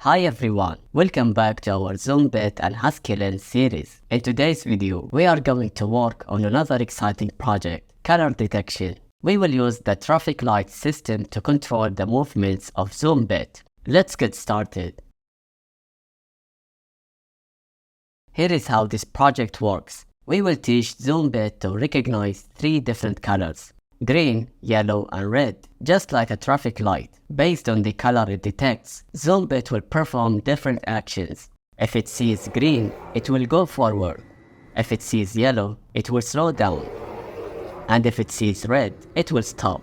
Hi everyone, welcome back to our ZoomBit and HuskyLens series. In today's video, we are going to work on another exciting project, color detection. We will use the traffic light system to control the movements of ZoomBit. Let's get started. Here is how this project works. We will teach ZoomBit to recognize 3 different colors: green, yellow, and red, just like a traffic light. Based on the color it detects, ZoomBit will perform different actions. If it sees green, it will go forward. If it sees yellow, it will slow down. And if it sees red, it will stop.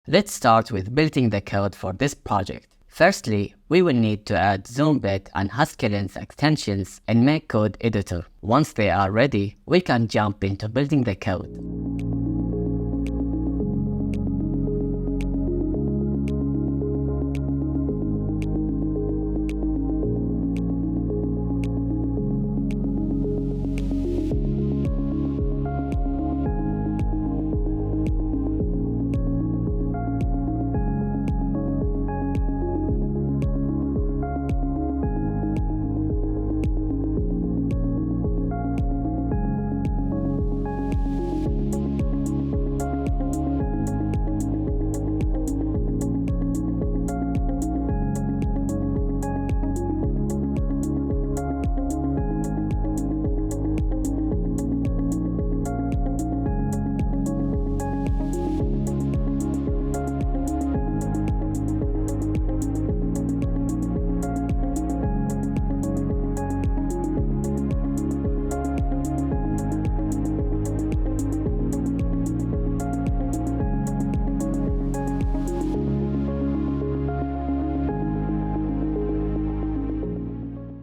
Let's start with building the code for this project. Firstly, we will need to add ZoomBit and HuskyLens extensions in MakeCode Editor. Once they are ready, we can jump into building the code.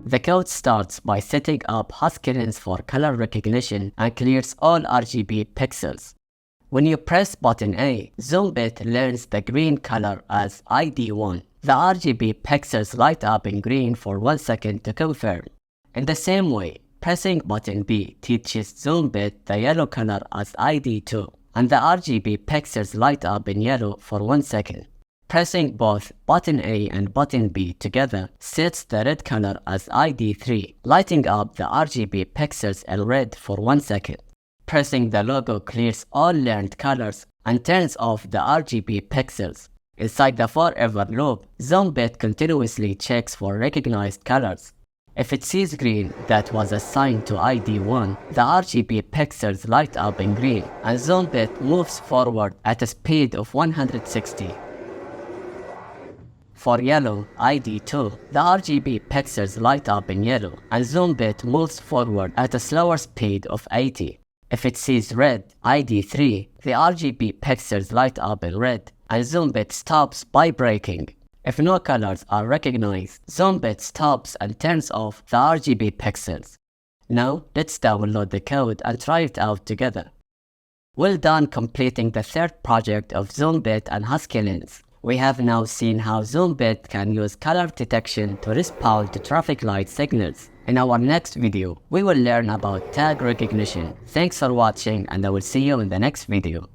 The code starts by setting up HuskyLens for color recognition and clears all RGB pixels. When you press button A, ZoomBit learns the green color as ID1. The RGB pixels light up in green for 1 second to confirm. In the same way, pressing button B teaches ZoomBit the yellow color as ID2, and the RGB pixels light up in yellow for 1 second. Pressing both button A and button B together sets the red color as ID3, lighting up the RGB pixels in red for 1 second. Pressing the logo clears all learned colors and turns off the RGB pixels. Inside the forever loop, ZoomBit continuously checks for recognized colors. If it sees green that was assigned to ID1, the RGB pixels light up in green, and ZoomBit moves forward at a speed of 160. For yellow, ID2, the RGB pixels light up in yellow, and ZoomBit moves forward at a slower speed of 80. If it sees red, ID3, the RGB pixels light up in red, and ZoomBit stops by braking. If no colors are recognized, ZoomBit stops and turns off the RGB pixels. Now, let's download the code and try it out together. Well done completing the 3rd project of ZoomBit and HuskyLens. We have now seen how ZoomBit can use color detection to respond to traffic light signals. In our next video, we will learn about tag recognition. Thanks for watching, and I will see you in the next video.